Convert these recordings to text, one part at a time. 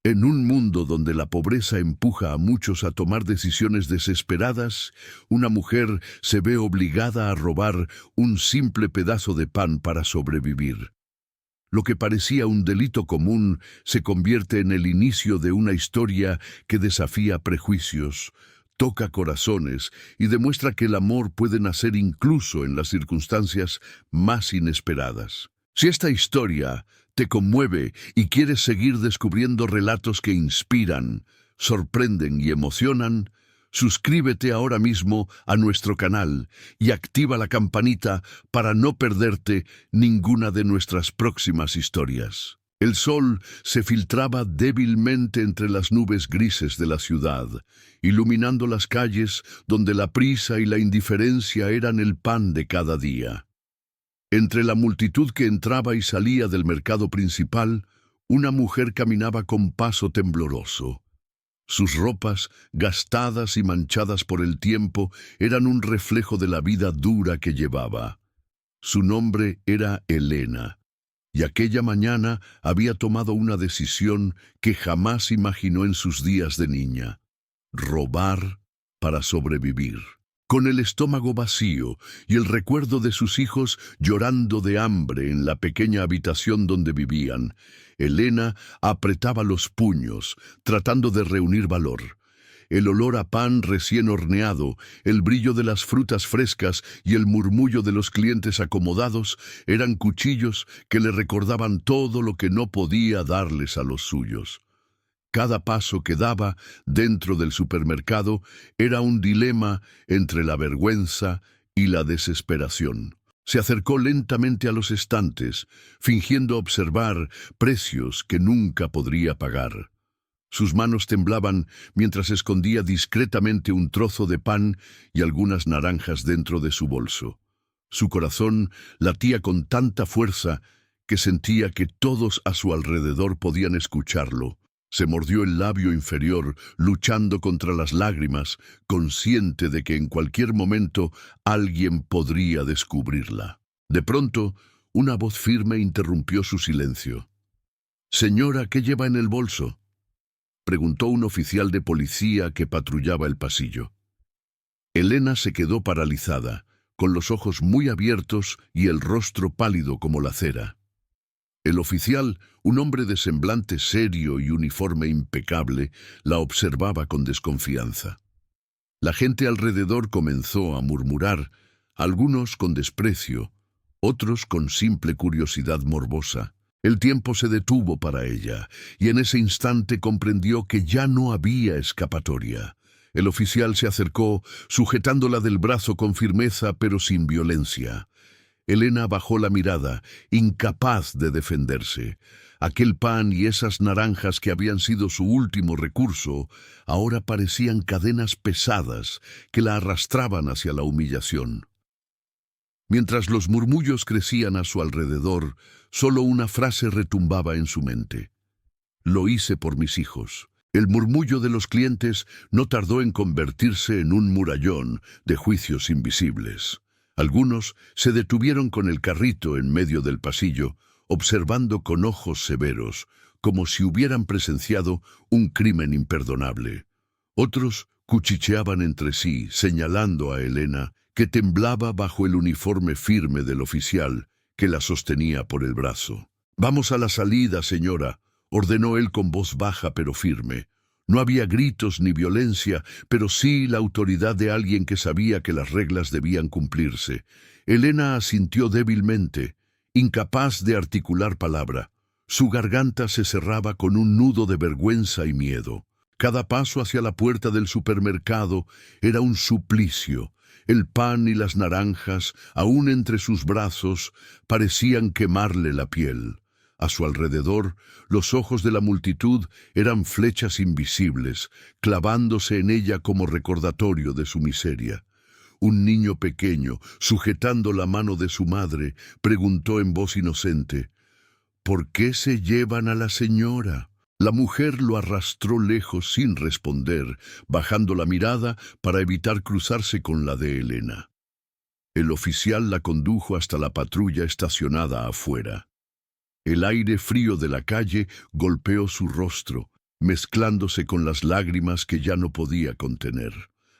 En un mundo donde la pobreza empuja a muchos a tomar decisiones desesperadas, una mujer se ve obligada a robar un simple pedazo de pan para sobrevivir. Lo que parecía un delito común se convierte en el inicio de una historia que desafía prejuicios, toca corazones y demuestra que el amor puede nacer incluso en las circunstancias más inesperadas. Si esta historia te conmueve y quieres seguir descubriendo relatos que inspiran, sorprenden y emocionan, suscríbete ahora mismo a nuestro canal y activa la campanita para no perderte ninguna de nuestras próximas historias. El sol se filtraba débilmente entre las nubes grises de la ciudad, iluminando las calles donde la prisa y la indiferencia eran el pan de cada día. Entre la multitud que entraba y salía del mercado principal, una mujer caminaba con paso tembloroso. Sus ropas, gastadas y manchadas por el tiempo, eran un reflejo de la vida dura que llevaba. Su nombre era Elena, y aquella mañana había tomado una decisión que jamás imaginó en sus días de niña: robar para sobrevivir. Con el estómago vacío y el recuerdo de sus hijos llorando de hambre en la pequeña habitación donde vivían, Elena apretaba los puños, tratando de reunir valor. El olor a pan recién horneado, el brillo de las frutas frescas y el murmullo de los clientes acomodados eran cuchillos que le recordaban todo lo que no podía darles a los suyos. Cada paso que daba dentro del supermercado era un dilema entre la vergüenza y la desesperación. Se acercó lentamente a los estantes, fingiendo observar precios que nunca podría pagar. Sus manos temblaban mientras escondía discretamente un trozo de pan y algunas naranjas dentro de su bolso. Su corazón latía con tanta fuerza que sentía que todos a su alrededor podían escucharlo. Se mordió el labio inferior, luchando contra las lágrimas, consciente de que en cualquier momento alguien podría descubrirla. De pronto, una voz firme interrumpió su silencio. «Señora, ¿qué lleva en el bolso?», preguntó un oficial de policía que patrullaba el pasillo. Elena se quedó paralizada, con los ojos muy abiertos y el rostro pálido como la cera. El oficial, un hombre de semblante serio y uniforme impecable, la observaba con desconfianza. La gente alrededor comenzó a murmurar, algunos con desprecio, otros con simple curiosidad morbosa. El tiempo se detuvo para ella, y en ese instante comprendió que ya no había escapatoria. El oficial se acercó, sujetándola del brazo con firmeza pero sin violencia. Elena bajó la mirada, incapaz de defenderse. Aquel pan y esas naranjas que habían sido su último recurso, ahora parecían cadenas pesadas que la arrastraban hacia la humillación. Mientras los murmullos crecían a su alrededor, solo una frase retumbaba en su mente: «Lo hice por mis hijos». El murmullo de los clientes no tardó en convertirse en un murallón de juicios invisibles. Algunos se detuvieron con el carrito en medio del pasillo, observando con ojos severos, como si hubieran presenciado un crimen imperdonable. Otros cuchicheaban entre sí, señalando a Elena, que temblaba bajo el uniforme firme del oficial, que la sostenía por el brazo. «Vamos a la salida, señora», ordenó él con voz baja pero firme. No había gritos ni violencia, pero sí la autoridad de alguien que sabía que las reglas debían cumplirse. Elena asintió débilmente, incapaz de articular palabra. Su garganta se cerraba con un nudo de vergüenza y miedo. Cada paso hacia la puerta del supermercado era un suplicio. El pan y las naranjas, aún entre sus brazos, parecían quemarle la piel. A su alrededor, los ojos de la multitud eran flechas invisibles, clavándose en ella como recordatorio de su miseria. Un niño pequeño, sujetando la mano de su madre, preguntó en voz inocente: «¿Por qué se llevan a la señora?». La mujer lo arrastró lejos sin responder, bajando la mirada para evitar cruzarse con la de Elena. El oficial la condujo hasta la patrulla estacionada afuera. El aire frío de la calle golpeó su rostro, mezclándose con las lágrimas que ya no podía contener.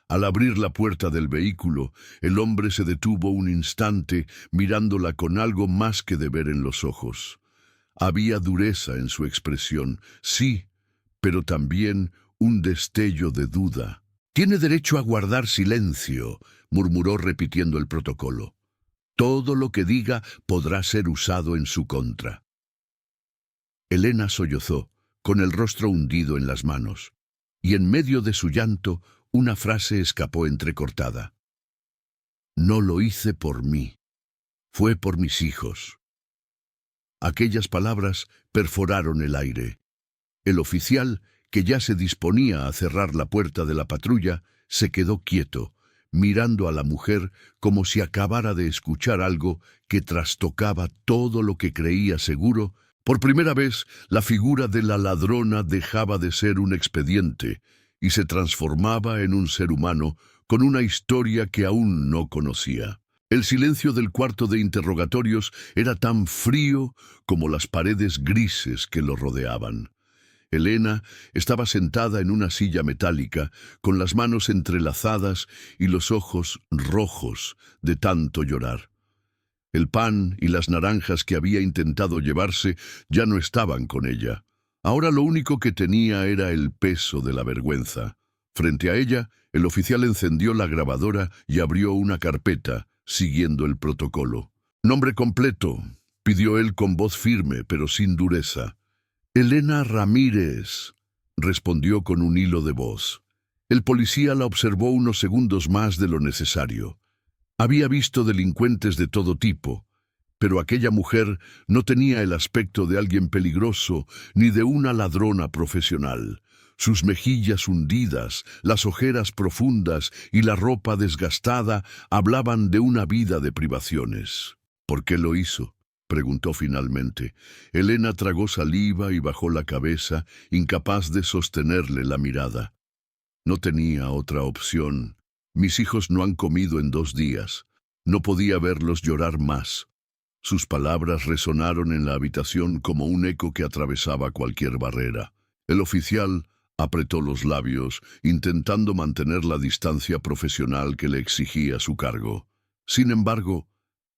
Al abrir la puerta del vehículo, el hombre se detuvo un instante mirándola con algo más que deber en los ojos. Había dureza en su expresión, sí, pero también un destello de duda. «Tiene derecho a guardar silencio», murmuró repitiendo el protocolo. «Todo lo que diga podrá ser usado en su contra». Elena sollozó, con el rostro hundido en las manos, y en medio de su llanto, una frase escapó entrecortada. «No lo hice por mí, fue por mis hijos». Aquellas palabras perforaron el aire. El oficial, que ya se disponía a cerrar la puerta de la patrulla, se quedó quieto, mirando a la mujer como si acabara de escuchar algo que trastocaba todo lo que creía seguro. Por primera vez, la figura de la ladrona dejaba de ser un expediente y se transformaba en un ser humano con una historia que aún no conocía. El silencio del cuarto de interrogatorios era tan frío como las paredes grises que lo rodeaban. Elena estaba sentada en una silla metálica, con las manos entrelazadas y los ojos rojos de tanto llorar. El pan y las naranjas que había intentado llevarse ya no estaban con ella. Ahora lo único que tenía era el peso de la vergüenza. Frente a ella, el oficial encendió la grabadora y abrió una carpeta, siguiendo el protocolo. «Nombre completo», pidió él con voz firme, pero sin dureza. «Elena Ramírez», respondió con un hilo de voz. El policía la observó unos segundos más de lo necesario. Había visto delincuentes de todo tipo, pero aquella mujer no tenía el aspecto de alguien peligroso ni de una ladrona profesional. Sus mejillas hundidas, las ojeras profundas y la ropa desgastada hablaban de una vida de privaciones. «¿Por qué lo hizo?», preguntó finalmente. Elena tragó saliva y bajó la cabeza, incapaz de sostenerle la mirada. «No tenía otra opción. Mis hijos no han comido en 2 días. No podía verlos llorar más». Sus palabras resonaron en la habitación como un eco que atravesaba cualquier barrera. El oficial apretó los labios, intentando mantener la distancia profesional que le exigía su cargo. Sin embargo,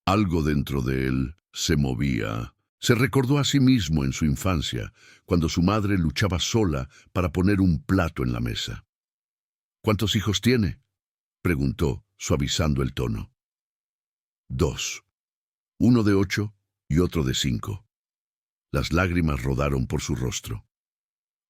algo dentro de él se movía. Se recordó a sí mismo en su infancia, cuando su madre luchaba sola para poner un plato en la mesa. «¿Cuántos hijos tiene?», preguntó, suavizando el tono. «2. Uno de 8 y otro de 5. Las lágrimas rodaron por su rostro.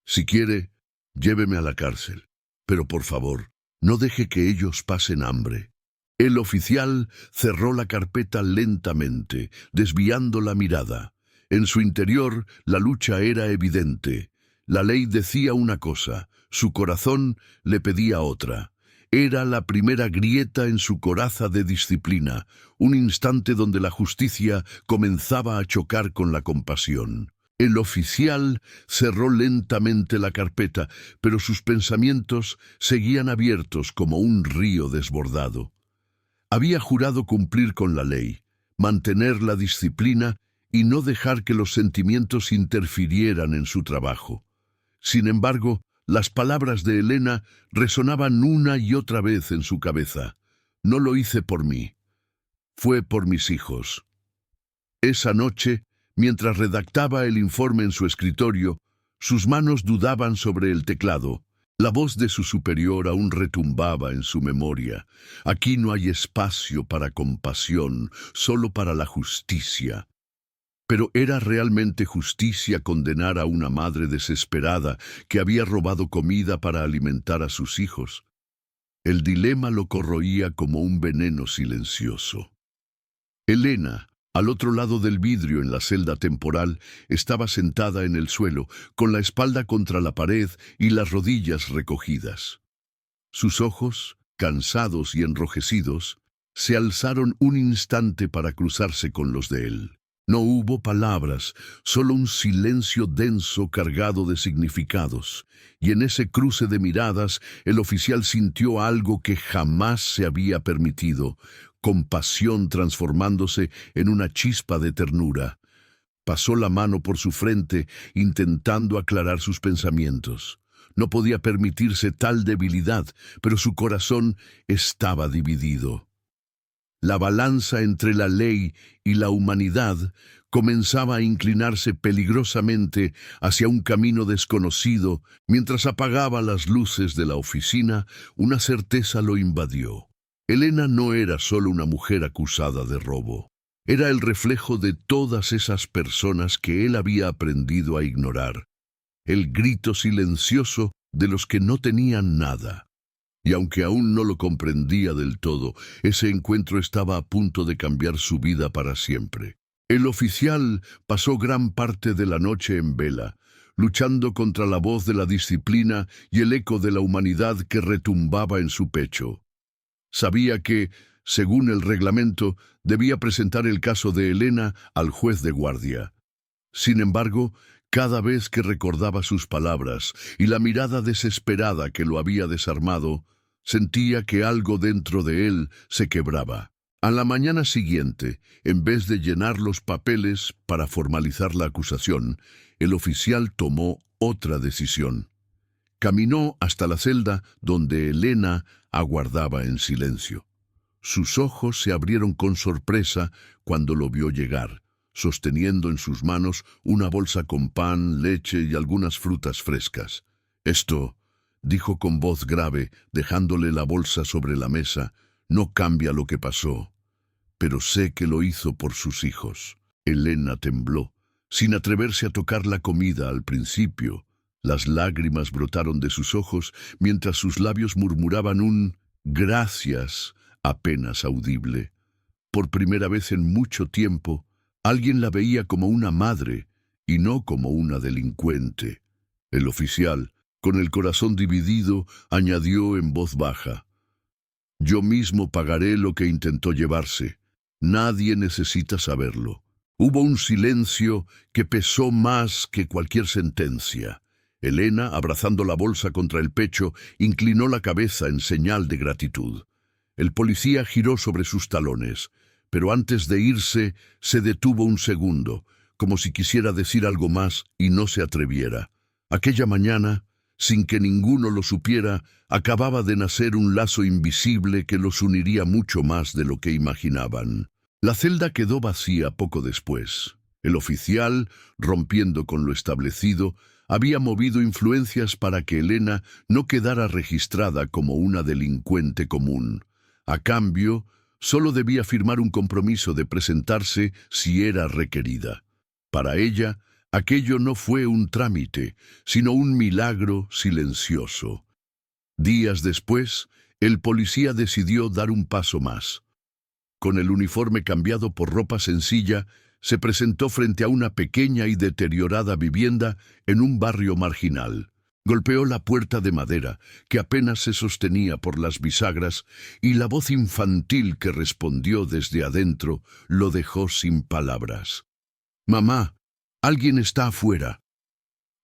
«Si quiere, lléveme a la cárcel, pero por favor, no deje que ellos pasen hambre». El oficial cerró la carpeta lentamente, desviando la mirada. En su interior, la lucha era evidente. La ley decía una cosa, su corazón le pedía otra. Era la primera grieta en su coraza de disciplina, un instante donde la justicia comenzaba a chocar con la compasión. El oficial cerró lentamente la carpeta, pero sus pensamientos seguían abiertos como un río desbordado. Había jurado cumplir con la ley, mantener la disciplina y no dejar que los sentimientos interfirieran en su trabajo. Sin embargo, las palabras de Elena resonaban una y otra vez en su cabeza. «No lo hice por mí. Fue por mis hijos». Esa noche, mientras redactaba el informe en su escritorio, sus manos dudaban sobre el teclado. La voz de su superior aún retumbaba en su memoria. «Aquí no hay espacio para compasión, solo para la justicia». Pero ¿era realmente justicia condenar a una madre desesperada que había robado comida para alimentar a sus hijos? El dilema lo corroía como un veneno silencioso. Elena, al otro lado del vidrio en la celda temporal, estaba sentada en el suelo, con la espalda contra la pared y las rodillas recogidas. Sus ojos, cansados y enrojecidos, se alzaron un instante para cruzarse con los de él. No hubo palabras, solo un silencio denso cargado de significados, y en ese cruce de miradas el oficial sintió algo que jamás se había permitido, compasión transformándose en una chispa de ternura. Pasó la mano por su frente, intentando aclarar sus pensamientos. No podía permitirse tal debilidad, pero su corazón estaba dividido. La balanza entre la ley y la humanidad comenzaba a inclinarse peligrosamente hacia un camino desconocido. Mientras apagaba las luces de la oficina, una certeza lo invadió. Elena no era solo una mujer acusada de robo. Era el reflejo de todas esas personas que él había aprendido a ignorar. El grito silencioso de los que no tenían nada. Y aunque aún no lo comprendía del todo, ese encuentro estaba a punto de cambiar su vida para siempre. El oficial pasó gran parte de la noche en vela, luchando contra la voz de la disciplina y el eco de la humanidad que retumbaba en su pecho. Sabía que, según el reglamento, debía presentar el caso de Elena al juez de guardia. Sin embargo, cada vez que recordaba sus palabras y la mirada desesperada que lo había desarmado, sentía que algo dentro de él se quebraba. A la mañana siguiente, en vez de llenar los papeles para formalizar la acusación, el oficial tomó otra decisión. Caminó hasta la celda donde Elena aguardaba en silencio. Sus ojos se abrieron con sorpresa cuando lo vio llegar, sosteniendo en sus manos una bolsa con pan, leche y algunas frutas frescas. «Esto», dijo con voz grave, dejándole la bolsa sobre la mesa, «no cambia lo que pasó, pero sé que lo hizo por sus hijos». Elena tembló, sin atreverse a tocar la comida al principio. Las lágrimas brotaron de sus ojos mientras sus labios murmuraban un «gracias» apenas audible. Por primera vez en mucho tiempo, alguien la veía como una madre y no como una delincuente. El oficial, con el corazón dividido, añadió en voz baja: «Yo mismo pagaré lo que intentó llevarse. Nadie necesita saberlo». Hubo un silencio que pesó más que cualquier sentencia. Elena, abrazando la bolsa contra el pecho, inclinó la cabeza en señal de gratitud. El policía giró sobre sus talones, pero antes de irse, se detuvo un segundo, como si quisiera decir algo más y no se atreviera. Aquella mañana, sin que ninguno lo supiera, acababa de nacer un lazo invisible que los uniría mucho más de lo que imaginaban. La celda quedó vacía poco después. El oficial, rompiendo con lo establecido, había movido influencias para que Elena no quedara registrada como una delincuente común. A cambio, solo debía firmar un compromiso de presentarse si era requerida. Para ella, aquello no fue un trámite, sino un milagro silencioso. Días después, el policía decidió dar un paso más. Con el uniforme cambiado por ropa sencilla, se presentó frente a una pequeña y deteriorada vivienda en un barrio marginal. Golpeó la puerta de madera, que apenas se sostenía por las bisagras, y la voz infantil que respondió desde adentro lo dejó sin palabras. «Mamá, alguien está afuera».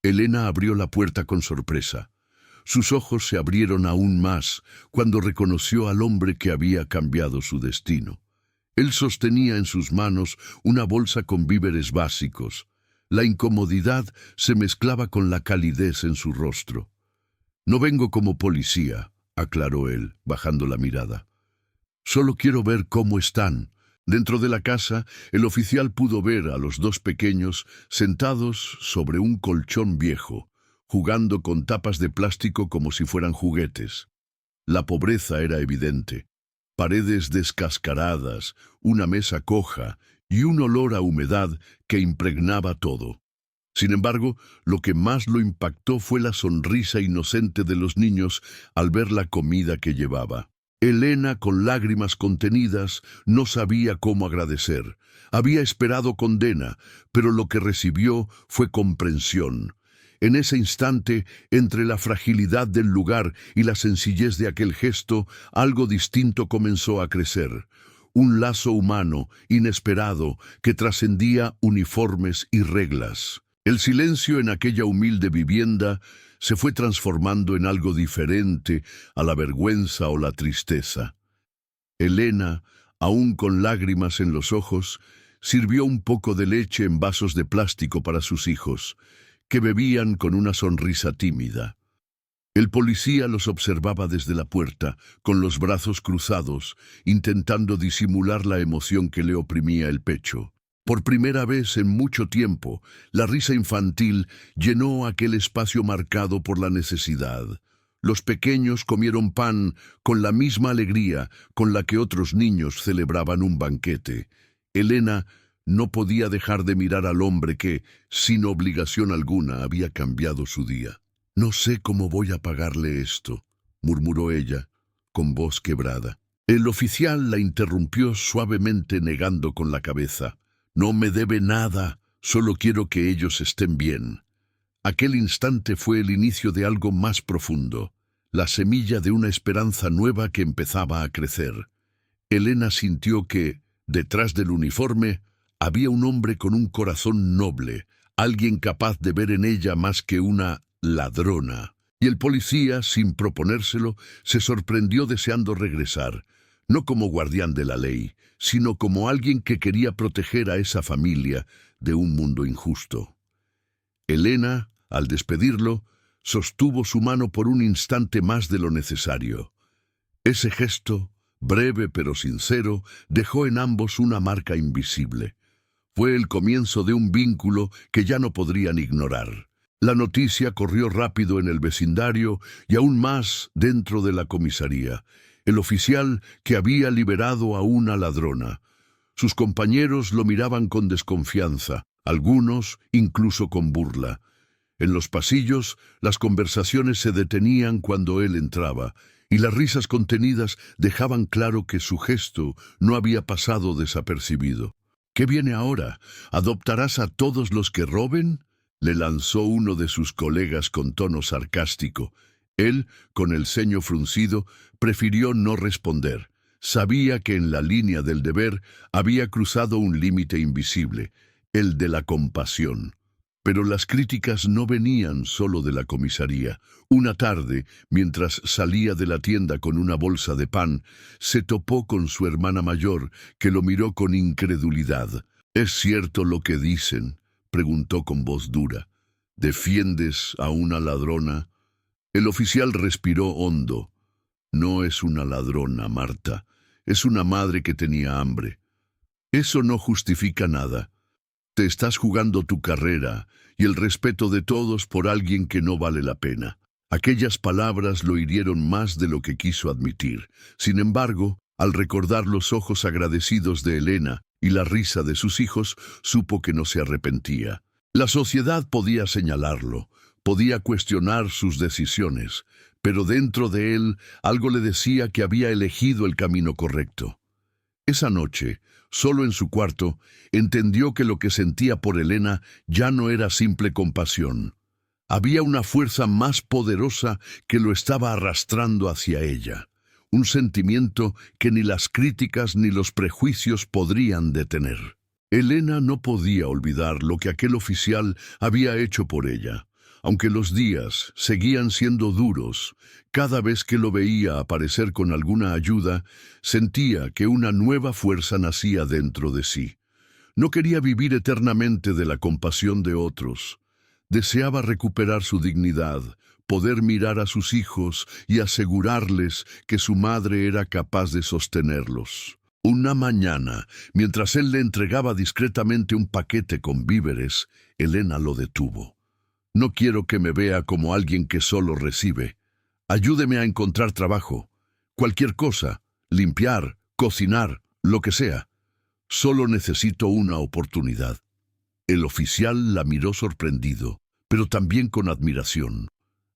Elena abrió la puerta con sorpresa. Sus ojos se abrieron aún más cuando reconoció al hombre que había cambiado su destino. Él sostenía en sus manos una bolsa con víveres básicos. La incomodidad se mezclaba con la calidez en su rostro. «No vengo como policía», aclaró él, bajando la mirada. «Solo quiero ver cómo están». Dentro de la casa, el oficial pudo ver a los dos pequeños sentados sobre un colchón viejo, jugando con tapas de plástico como si fueran juguetes. La pobreza era evidente. Paredes descascaradas, una mesa coja y un olor a humedad que impregnaba todo. Sin embargo, lo que más lo impactó fue la sonrisa inocente de los niños al ver la comida que llevaba. Elena, con lágrimas contenidas, no sabía cómo agradecer. Había esperado condena, pero lo que recibió fue comprensión. En ese instante, entre la fragilidad del lugar y la sencillez de aquel gesto, algo distinto comenzó a crecer. Un lazo humano, inesperado, que trascendía uniformes y reglas. El silencio en aquella humilde vivienda se fue transformando en algo diferente a la vergüenza o la tristeza. Elena, aún con lágrimas en los ojos, Sirvió un poco de leche en vasos de plástico para sus hijos, que bebían con una sonrisa tímida. El policía los observaba desde la puerta, con los brazos cruzados, intentando disimular la emoción que le oprimía el pecho. Por primera vez en mucho tiempo, la risa infantil llenó aquel espacio marcado por la necesidad. Los pequeños comieron pan con la misma alegría con la que otros niños celebraban un banquete. Elena no podía dejar de mirar al hombre que, sin obligación alguna, había cambiado su día. «No sé cómo voy a pagarle esto», murmuró ella, con voz quebrada. El oficial la interrumpió suavemente negando con la cabeza. «No me debe nada, solo quiero que ellos estén bien». Aquel instante fue el inicio de algo más profundo, la semilla de una esperanza nueva que empezaba a crecer. Elena sintió que, detrás del uniforme, había un hombre con un corazón noble, alguien capaz de ver en ella más que una ladrona. Y el policía, sin proponérselo, se sorprendió deseando regresar, no como guardián de la ley, sino como alguien que quería proteger a esa familia de un mundo injusto. Elena, al despedirlo, sostuvo su mano por un instante más de lo necesario. Ese gesto, breve pero sincero, dejó en ambos una marca invisible. Fue el comienzo de un vínculo que ya no podrían ignorar. La noticia corrió rápido en el vecindario y aún más dentro de la comisaría. El oficial que había liberado a una ladrona. Sus compañeros lo miraban con desconfianza, algunos incluso con burla. En los pasillos, las conversaciones se detenían cuando él entraba, y las risas contenidas dejaban claro que su gesto no había pasado desapercibido. «¿Qué viene ahora? ¿Adoptarás a todos los que roben?», le lanzó uno de sus colegas con tono sarcástico. Él, con el ceño fruncido, prefirió no responder. Sabía que en la línea del deber había cruzado un límite invisible, el de la compasión. Pero las críticas no venían solo de la comisaría. Una tarde, mientras salía de la tienda con una bolsa de pan, se topó con su hermana mayor, que lo miró con incredulidad. «¿Es cierto lo que dicen?», preguntó con voz dura. «¿Defiendes a una ladrona?». El oficial respiró hondo. «No es una ladrona, Marta. Es una madre que tenía hambre. Eso no justifica nada. Te estás jugando tu carrera y el respeto de todos por alguien que no vale la pena». Aquellas palabras lo hirieron más de lo que quiso admitir. Sin embargo, al recordar los ojos agradecidos de Elena y la risa de sus hijos, supo que no se arrepentía. La sociedad podía señalarlo, podía cuestionar sus decisiones, pero dentro de él algo le decía que había elegido el camino correcto. Esa noche, solo en su cuarto, entendió que lo que sentía por Elena ya no era simple compasión. Había una fuerza más poderosa que lo estaba arrastrando hacia ella, un sentimiento que ni las críticas ni los prejuicios podrían detener. Elena no podía olvidar lo que aquel oficial había hecho por ella. Aunque los días seguían siendo duros, cada vez que lo veía aparecer con alguna ayuda, sentía que una nueva fuerza nacía dentro de sí. No quería vivir eternamente de la compasión de otros. Deseaba recuperar su dignidad, poder mirar a sus hijos y asegurarles que su madre era capaz de sostenerlos. Una mañana, mientras él le entregaba discretamente un paquete con víveres, Elena lo detuvo. «No quiero que me vea como alguien que solo recibe. Ayúdeme a encontrar trabajo. Cualquier cosa, limpiar, cocinar, lo que sea. Solo necesito una oportunidad». El oficial la miró sorprendido, pero también con admiración.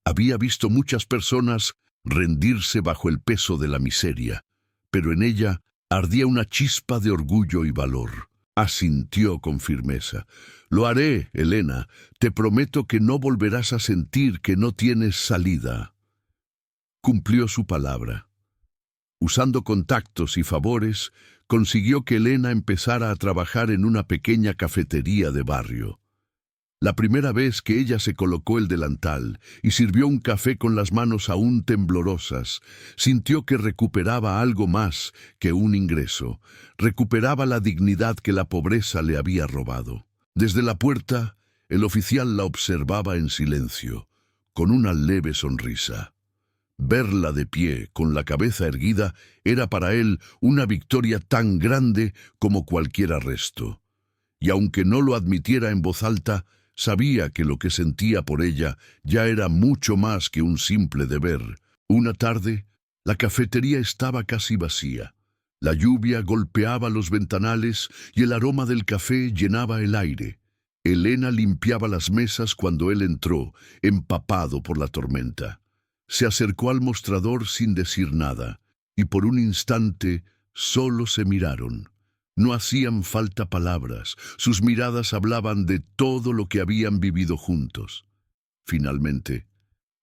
Había visto muchas personas rendirse bajo el peso de la miseria, pero en ella ardía una chispa de orgullo y valor. Asintió con firmeza. «Lo haré, Elena. Te prometo que no volverás a sentir que no tienes salida». Cumplió su palabra. Usando contactos y favores, consiguió que Elena empezara a trabajar en una pequeña cafetería de barrio. La primera vez que ella se colocó el delantal y sirvió un café con las manos aún temblorosas, sintió que recuperaba algo más que un ingreso. Recuperaba la dignidad que la pobreza le había robado. Desde la puerta, el oficial la observaba en silencio, con una leve sonrisa. Verla de pie, con la cabeza erguida, era para él una victoria tan grande como cualquier arresto. Y aunque no lo admitiera en voz alta, sabía que lo que sentía por ella ya era mucho más que un simple deber. Una tarde, la cafetería estaba casi vacía. La lluvia golpeaba los ventanales y el aroma del café llenaba el aire. Elena limpiaba las mesas cuando él entró, empapado por la tormenta. Se acercó al mostrador sin decir nada, y por un instante solo se miraron. No hacían falta palabras, sus miradas hablaban de todo lo que habían vivido juntos. Finalmente,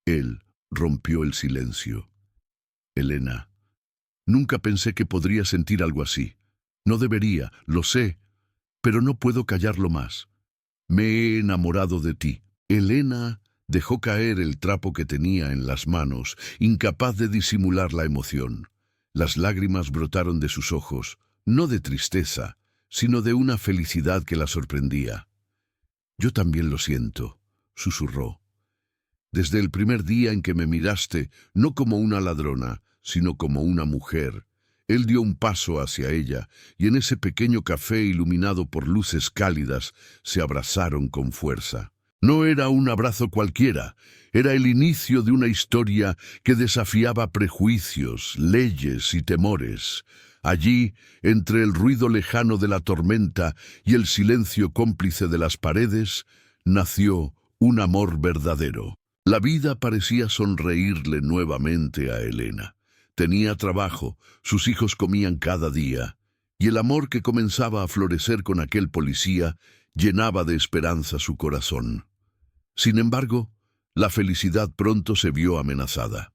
él rompió el silencio. Elena, nunca pensé que podría sentir algo así. No debería, lo sé, pero no puedo callarlo más. Me he enamorado de ti. Elena dejó caer el trapo que tenía en las manos, incapaz de disimular la emoción. Las lágrimas brotaron de sus ojos, no de tristeza, sino de una felicidad que la sorprendía. «Yo también lo siento», susurró. «Desde el primer día en que me miraste, no como una ladrona, sino como una mujer». Él dio un paso hacia ella, y en ese pequeño café iluminado por luces cálidas, se abrazaron con fuerza. No era un abrazo cualquiera, era el inicio de una historia que desafiaba prejuicios, leyes y temores. Allí, entre el ruido lejano de la tormenta y el silencio cómplice de las paredes, nació un amor verdadero. La vida parecía sonreírle nuevamente a Elena. Tenía trabajo, sus hijos comían cada día, y el amor que comenzaba a florecer con aquel policía llenaba de esperanza su corazón. Sin embargo, la felicidad pronto se vio amenazada.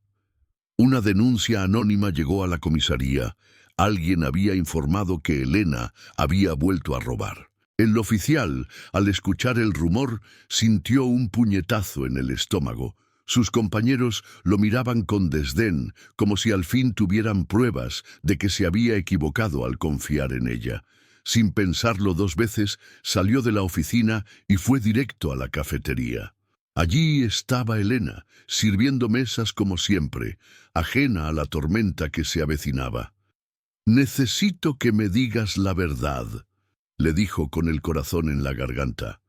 Una denuncia anónima llegó a la comisaría. Alguien había informado que Elena había vuelto a robar. El oficial, al escuchar el rumor, sintió un puñetazo en el estómago. Sus compañeros lo miraban con desdén, como si al fin tuvieran pruebas de que se había equivocado al confiar en ella. Sin pensarlo dos veces, salió de la oficina y fue directo a la cafetería. Allí estaba Elena, sirviendo mesas como siempre, ajena a la tormenta que se avecinaba. «Necesito que me digas la verdad», le dijo con el corazón en la garganta.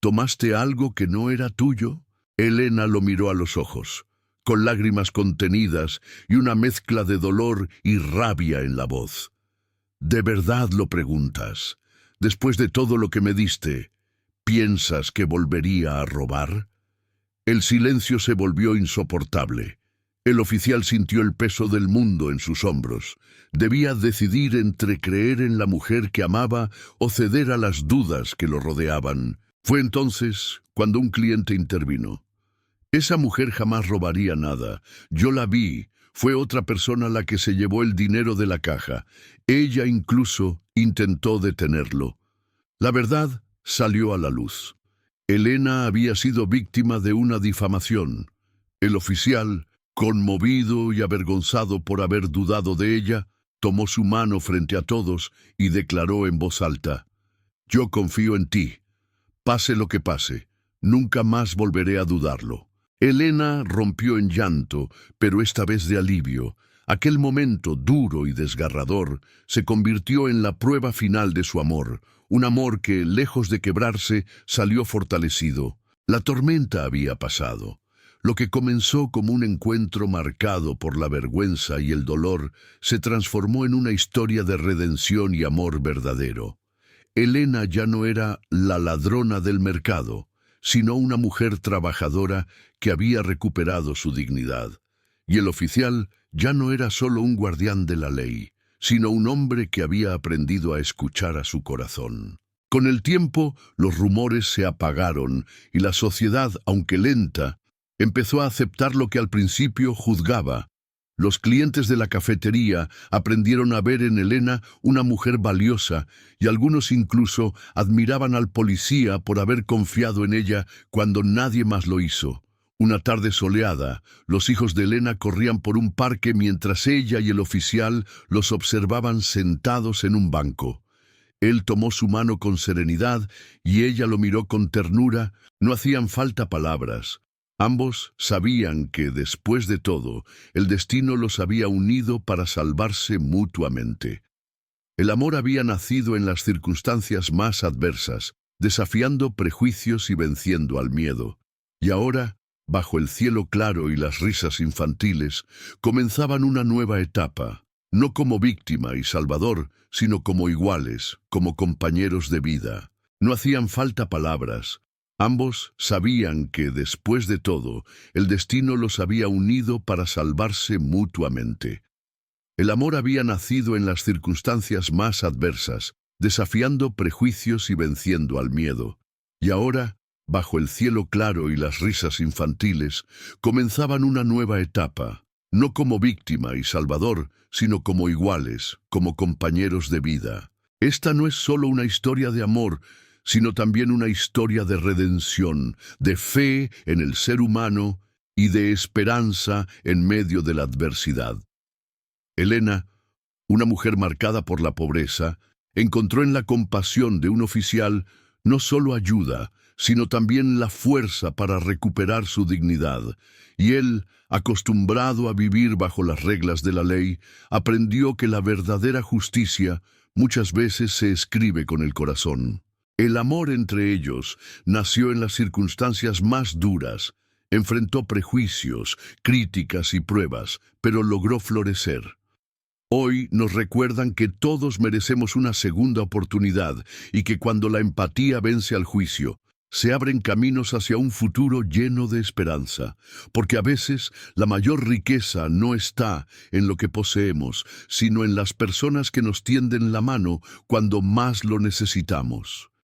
«¿Tomaste algo que no era tuyo?» Elena lo miró a los ojos, con lágrimas contenidas y una mezcla de dolor y rabia en la voz. «¿De verdad lo preguntas? Después de todo lo que me diste, ¿piensas que volvería a robar?» El silencio se volvió insoportable. El oficial sintió el peso del mundo en sus hombros. Debía decidir entre creer en la mujer que amaba o ceder a las dudas que lo rodeaban. Fue entonces cuando un cliente intervino. «Esa mujer jamás robaría nada. Yo la vi. Fue otra persona la que se llevó el dinero de la caja. Ella incluso intentó detenerlo». La verdad salió a la luz. Elena había sido víctima de una difamación. El oficial, conmovido y avergonzado por haber dudado de ella, tomó su mano frente a todos y declaró en voz alta: «Yo confío en ti. Pase lo que pase, nunca más volveré a dudarlo». Elena rompió en llanto, pero esta vez de alivio. Aquel momento duro y desgarrador se convirtió en la prueba final de su amor, un amor que, lejos de quebrarse, salió fortalecido. La tormenta había pasado. Lo que comenzó como un encuentro marcado por la vergüenza y el dolor se transformó en una historia de redención y amor verdadero. Elena ya no era la ladrona del mercado, sino una mujer trabajadora que había recuperado su dignidad. Y el oficial ya no era solo un guardián de la ley, sino un hombre que había aprendido a escuchar a su corazón. Con el tiempo, los rumores se apagaron y la sociedad, aunque lenta, empezó a aceptar lo que al principio juzgaba: Los clientes de la cafetería aprendieron a ver en Elena una mujer valiosa y algunos incluso admiraban al policía por haber confiado en ella cuando nadie más lo hizo. Una tarde soleada, los hijos de Elena corrían por un parque mientras ella y el oficial los observaban sentados en un banco. Él tomó su mano con serenidad y ella lo miró con ternura. No hacían falta palabras. Ambos sabían que, después de todo, el destino los había unido para salvarse mutuamente. El amor había nacido en las circunstancias más adversas, desafiando prejuicios y venciendo al miedo. Y ahora, bajo el cielo claro y las risas infantiles, comenzaban una nueva etapa, no como víctima y salvador, sino como iguales, como compañeros de vida. No hacían falta palabras. Ambos sabían que, después de todo, el destino los había unido para salvarse mutuamente. El amor había nacido en las circunstancias más adversas, desafiando prejuicios y venciendo al miedo. Y ahora, bajo el cielo claro y las risas infantiles, comenzaban una nueva etapa, no como víctima y salvador, sino como iguales, como compañeros de vida. Esta no es solo una historia de amor, sino también una historia de redención, de fe en el ser humano y de esperanza en medio de la adversidad. Elena, una mujer marcada por la pobreza, encontró en la compasión de un oficial no solo ayuda, sino también la fuerza para recuperar su dignidad, y él, acostumbrado a vivir bajo las reglas de la ley, aprendió que la verdadera justicia muchas veces se escribe con el corazón. El amor entre ellos nació en las circunstancias más duras, enfrentó prejuicios, críticas y pruebas, pero logró florecer. Hoy nos recuerdan que todos merecemos una segunda oportunidad y que cuando la empatía vence al juicio, se abren caminos hacia un futuro lleno de esperanza, porque a veces la mayor riqueza no está en lo que poseemos, sino en las personas que nos tienden la mano cuando más lo necesitamos.